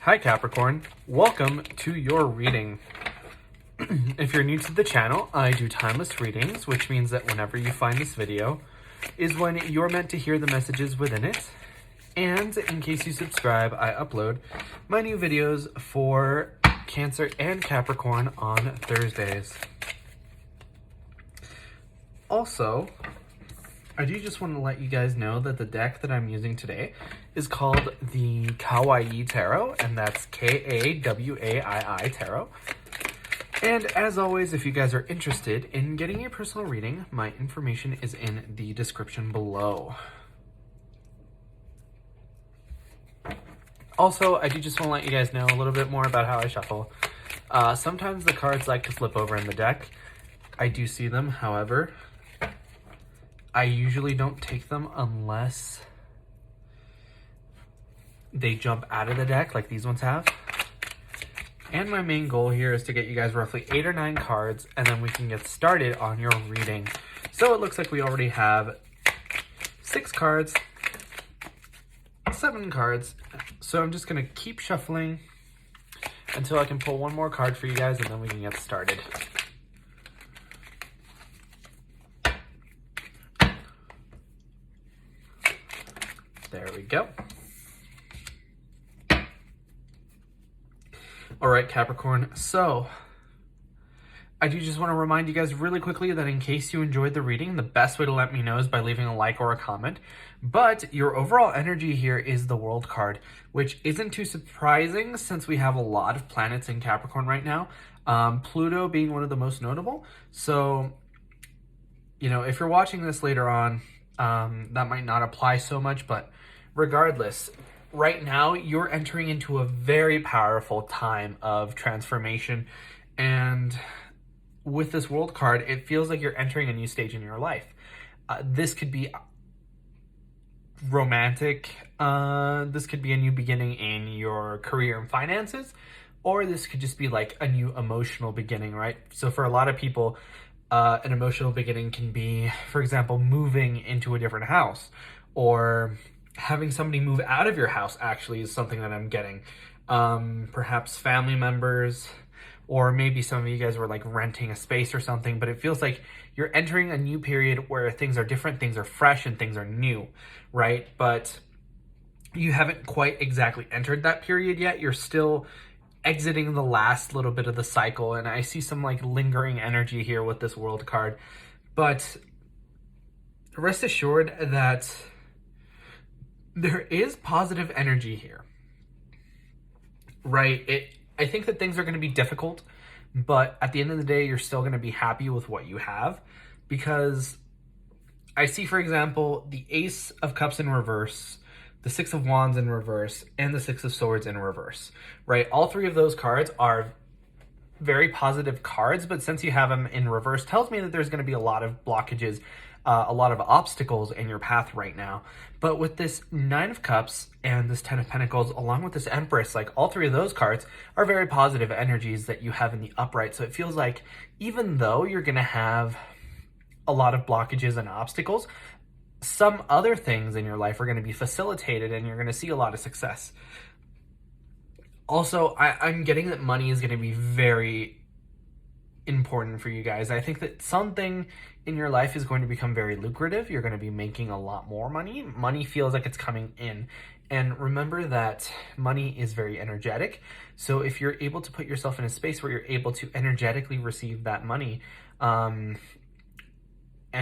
Hi Capricorn, welcome to your reading. If you're new to the channel, I do timeless readings, which means that whenever you find this video is when you're meant to hear the messages within it. And in case you subscribe, I upload my new videos for Cancer and Capricorn on Thursdays. Also, I do just want to let you guys know that the deck that I'm using today is called the Kawaii Tarot, and that's Kawaii Tarot. And as always, if you guys are interested in getting a personal reading, my information is in the description below. Also, I do just want to let you guys know a little bit more about how I shuffle. Sometimes the cards like to flip over in the deck. I do see them, however, I usually don't take them unless they jump out of the deck like these ones have. And my main goal here is to get you guys roughly 8 or 9 cards, and then we can get started on your reading. So it looks like we already have 6 cards, 7 cards. So I'm just going to keep shuffling until I can pull one more card for you guys, and then we can get started. There we go. All right, Capricorn. So I do just want to remind you guys really quickly that in case you enjoyed the reading, the best way to let me know is by leaving a like or a comment. But your overall energy here is the World card, which isn't too surprising since we have a lot of planets in Capricorn right now. Pluto being one of the most notable. So, you know, if you're watching this later on, that might not apply so much, but regardless, right now you're entering into a very powerful time of transformation, and with this World card, it feels like you're entering a new stage in your life. This could be romantic, this could be a new beginning in your career and finances, or this could just be like a new emotional beginning, right? So for a lot of people, an emotional beginning can be, for example, moving into a different house, or having somebody move out of your house actually is something that I'm getting. Perhaps family members, or maybe some of you guys were like renting a space or something, but it feels like you're entering a new period where things are different, things are fresh, and things are new, right? But you haven't quite exactly entered that period yet. You're still exiting the last little bit of the cycle, and I see some like lingering energy here with this World card. But rest assured that there is positive energy here, right? I think that things are going to be difficult, but at the end of the day, you're still going to be happy with what you have, because I see, for example, the Ace of Cups in reverse, the Six of Wands in reverse, and the Six of Swords in reverse, right? All 3 of those cards are very positive cards, but since you have them in reverse, tells me that there's going to be a lot of blockages, a lot of obstacles in your path right now. But with this 9 of Cups and this 10 of Pentacles, along with this Empress, like all 3 of those cards are very positive energies that you have in the upright. So it feels like even though you're going to have a lot of blockages and obstacles, some other things in your life are going to be facilitated and you're going to see a lot of success. Also, I'm getting that money is going to be very important for you guys. I think that something in your life is going to become very lucrative. You're going to be making a lot more money. Money feels like it's coming in. And remember that money is very energetic. So if you're able to put yourself in a space where you're able to energetically receive that money, and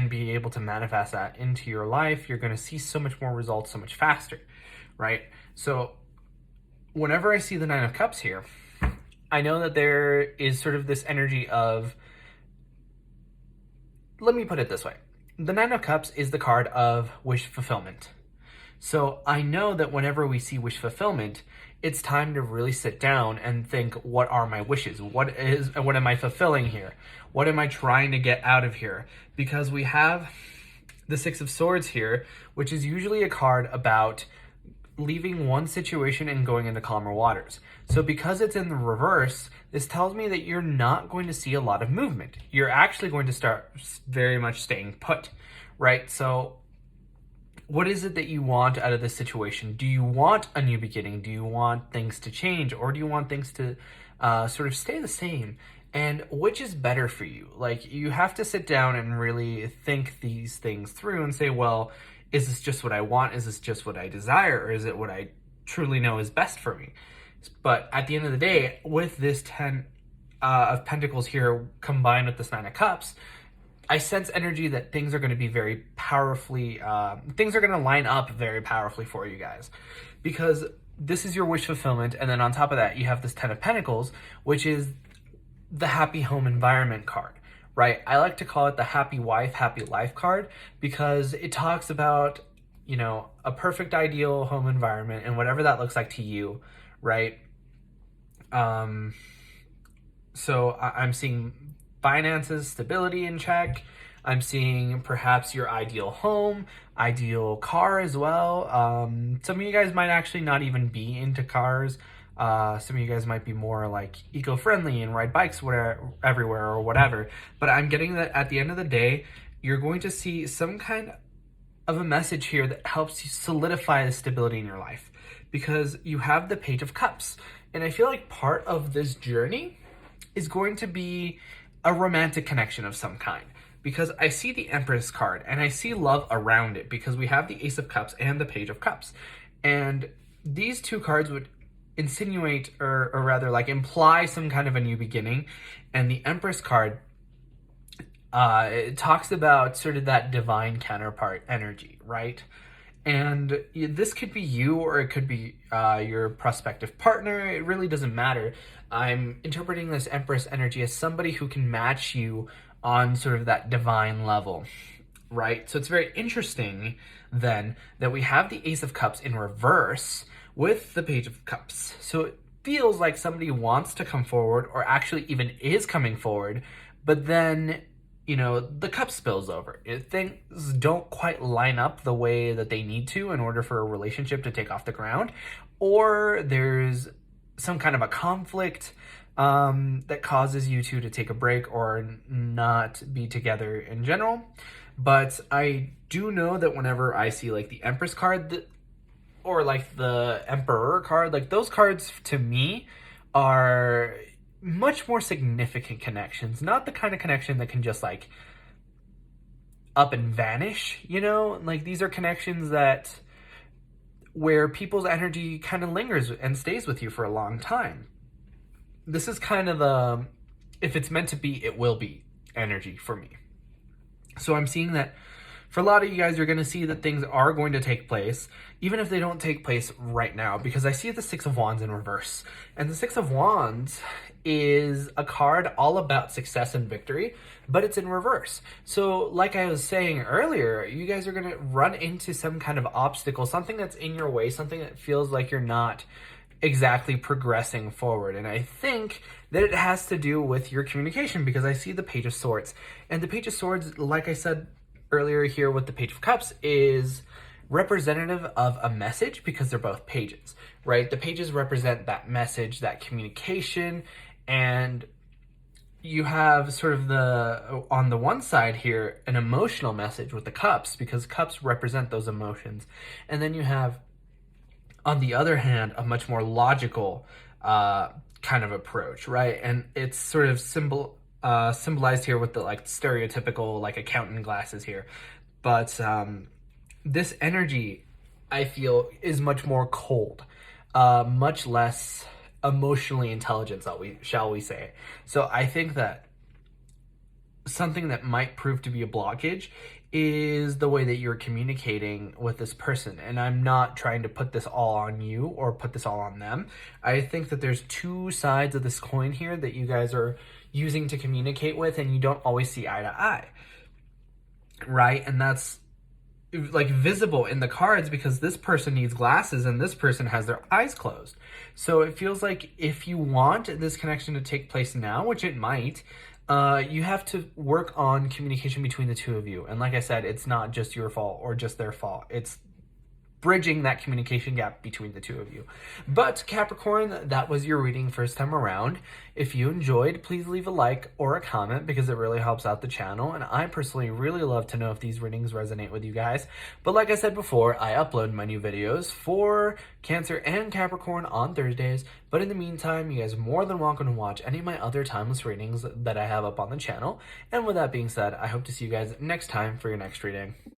be able to manifest that into your life, you're going to see so much more results so much faster, right? So whenever I see the 9 of Cups here, I know that there is sort of this energy of, let me put it this way. The 9 of Cups is the card of wish fulfillment. So I know that whenever we see wish fulfillment, it's time to really sit down and think, what are my wishes? What am I fulfilling here? What am I trying to get out of here? Because we have the 6 of Swords here, which is usually a card about leaving one situation and going into calmer waters. So because it's in the reverse, this tells me that you're not going to see a lot of movement. You're actually going to start very much staying put, right? So what is it that you want out of this situation? Do you want a new beginning? Do you want things to change, or do you want things to sort of stay the same? And which is better for you? Like, you have to sit down and really think these things through and say, well, is this just what I want? Is this just what I desire? Or is it what I truly know is best for me? But at the end of the day, with this 10 of Pentacles here combined with this 9 of Cups, I sense energy that things are going to be very powerfully, things are going to line up very powerfully for you guys. Because this is your wish fulfillment, and then on top of that, you have this 10 of Pentacles, which is the happy home environment card, right? I like to call it the happy wife, happy life card, because it talks about, you know, a perfect ideal home environment and whatever that looks like to you, right? So I'm seeing finances, stability in check. I'm seeing perhaps your ideal home, ideal car as well. Some of you guys might actually not even be into cars. Some of you guys might be more like eco-friendly and ride bikes everywhere or whatever. But I'm getting that at the end of the day, you're going to see some kind of a message here that helps you solidify the stability in your life, because you have the Page of Cups. And I feel like part of this journey is going to be a romantic connection of some kind, because I see the Empress card and I see love around it, because we have the Ace of Cups and the Page of Cups. And these two cards would insinuate, or rather like imply, some kind of a new beginning. And the Empress card, it talks about sort of that divine counterpart energy, right? And this could be you, or it could be your prospective partner. It really doesn't matter. I'm interpreting this Empress energy as somebody who can match you on sort of that divine level, right? So it's very interesting then that we have the Ace of Cups in reverse with the Page of Cups. So it feels like somebody wants to come forward, or actually even is coming forward, but then, you know, the cup spills over. Things don't quite line up the way that they need to in order for a relationship to take off the ground, or there's some kind of a conflict that causes you two to take a break or not be together in general. But I do know that whenever I see like the Empress card, or like the Emperor card, like those cards to me are much more significant connections, not the kind of connection that can just like up and vanish, you know? Like, these are connections that where people's energy kind of lingers and stays with you for a long time. This is kind of the, if it's meant to be, it will be energy for me. So I'm seeing that for a lot of you guys, you're going to see that things are going to take place, even if they don't take place right now, because I see the Six of Wands in reverse. And the Six of Wands is a card all about success and victory, but it's in reverse. So like I was saying earlier, you guys are going to run into some kind of obstacle, something that's in your way, something that feels like you're not exactly progressing forward. And I think that it has to do with your communication, because I see the Page of Swords. And the Page of Swords, like I said earlier here with the Page of Cups, is representative of a message, because they're both pages, right? The pages represent that message, that communication, and you have sort of the, on the one side here, an emotional message with the cups, because cups represent those emotions. And then you have, on the other hand, a much more logical kind of approach, right? And it's sort of symbolized here with the like stereotypical like accountant glasses here. But this energy, I feel, is much more cold, much less emotionally intelligent, shall we say. So I think that something that might prove to be a blockage is the way that you're communicating with this person. And I'm not trying to put this all on you or put this all on them. I think that there's two sides of this coin here that you guys are using to communicate with, and you don't always see eye to eye, right? And that's like visible in the cards, because this person needs glasses and this person has their eyes closed. So it feels like if you want this connection to take place now, which it might, you have to work on communication between the two of you. And like I said, it's not just your fault or just their fault. It's bridging that communication gap between the two of you. But Capricorn, that was your reading first time around. If you enjoyed, please leave a like or a comment because it really helps out the channel, and I personally really love to know if these readings resonate with you guys. But like I said before, I upload my new videos for Cancer and Capricorn on Thursdays, but in the meantime, you guys are more than welcome to watch any of my other timeless readings that I have up on the channel. And with that being said, I hope to see you guys next time for your next reading.